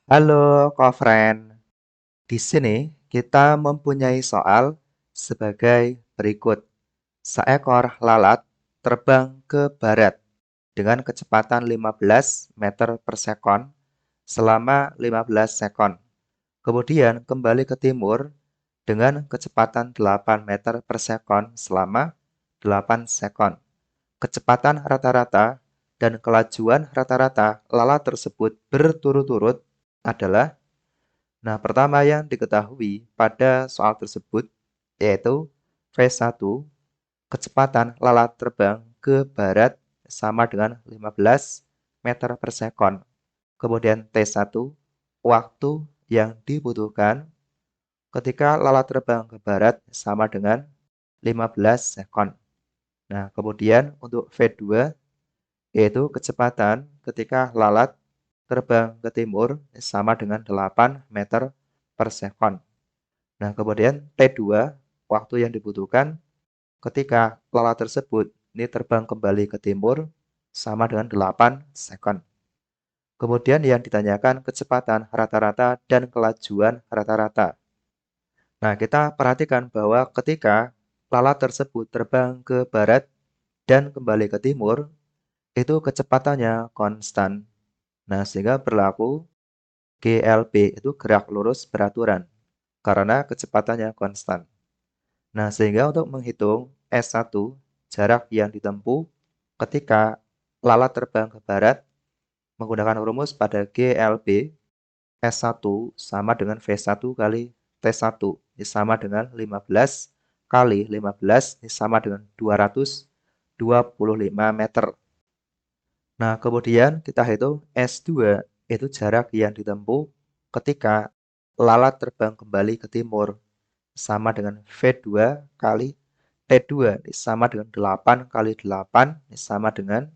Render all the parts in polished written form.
Halo, Kofren. Di sini kita mempunyai soal sebagai berikut. Seekor lalat terbang ke barat dengan kecepatan 15 meter per sekon selama 15 sekon. Kemudian kembali ke timur dengan kecepatan 8 meter per sekon selama 8 sekon. Kecepatan rata-rata dan kelajuan rata-rata lalat tersebut berturut-turut adalah. Nah, pertama yang diketahui pada soal tersebut yaitu V1, kecepatan lalat terbang ke barat sama dengan 15 meter per sekon. Kemudian T1, waktu yang dibutuhkan ketika lalat terbang ke barat sama dengan 15 sekon. Nah, kemudian untuk V2 yaitu kecepatan ketika lalat terbang ke timur sama dengan 8 meter per sekon. Nah, kemudian T2, waktu yang dibutuhkan ketika lalat tersebut ini terbang kembali ke timur sama dengan 8 sekon. Kemudian yang ditanyakan kecepatan rata-rata dan kelajuan rata-rata. Nah, kita perhatikan bahwa ketika lalat tersebut terbang ke barat dan kembali ke timur, itu kecepatannya konstan. Nah, sehingga berlaku GLB itu gerak lurus beraturan karena kecepatannya konstan. Nah, sehingga untuk menghitung S1, jarak yang ditempuh ketika lalat terbang ke barat menggunakan rumus pada GLB, S1 sama dengan V1 kali T1, ini sama dengan 15 kali 15, ini sama dengan 225 meter. Nah, kemudian kita hitung S2, itu jarak yang ditempuh ketika lalat terbang kembali ke timur, sama dengan V2 kali T2, sama dengan 8 kali 8, sama dengan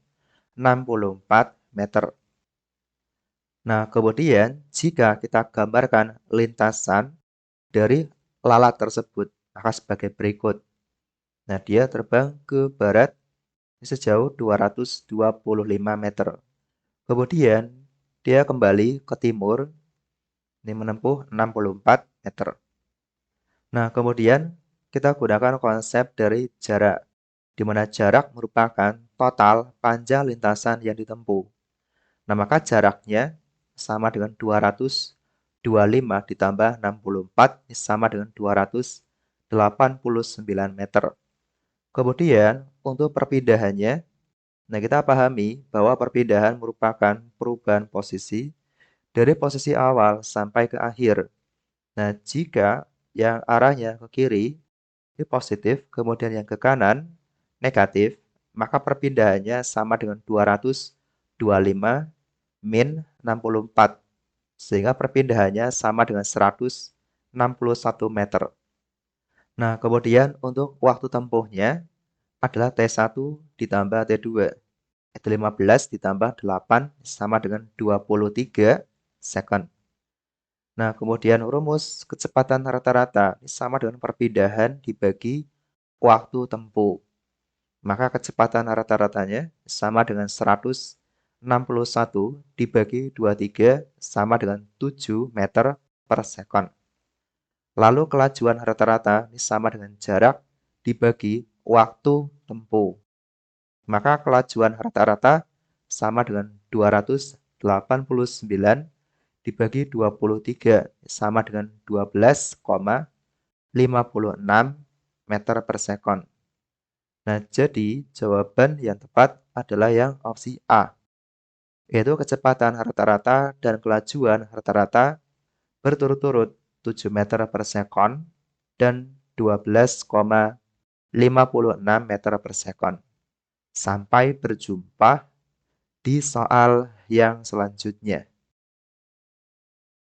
64 meter. Nah, kemudian jika kita gambarkan lintasan dari lalat tersebut, maka sebagai berikut. Nah, dia terbang ke barat sejauh 225 meter. Kemudian dia kembali ke timur, ini menempuh 64 meter. Nah, kemudian kita gunakan konsep dari jarak, di mana jarak merupakan total panjang lintasan yang ditempuh. Nah, maka jaraknya sama dengan 225 ditambah 64 sama dengan 289 meter. Kemudian untuk perpindahannya, nah kita pahami bahwa perpindahan merupakan perubahan posisi dari posisi awal sampai ke akhir. Nah, jika yang arahnya ke kiri ini positif, kemudian yang ke kanan negatif, maka perpindahannya sama dengan 225 min 64. Sehingga perpindahannya sama dengan 161 meter. Nah, kemudian untuk waktu tempuhnya adalah T1 ditambah T2. Itu 15 ditambah 8 sama dengan 23 second. Nah, kemudian rumus kecepatan rata-rata sama dengan perpindahan dibagi waktu tempuh. Maka kecepatan rata-ratanya sama dengan 161 dibagi 23 sama dengan 7 meter per sekon. Lalu kelajuan rata-rata sama dengan jarak dibagi waktu tempuh. Maka kelajuan rata-rata sama dengan 289 dibagi 23 sama dengan 12,56 meter per sekon. Nah, jadi jawaban yang tepat adalah yang opsi A, yaitu kecepatan rata-rata dan kelajuan rata-rata berturut-turut 7 meter per sekon dan 12,56 meter per sekon. Sampai berjumpa di soal yang selanjutnya.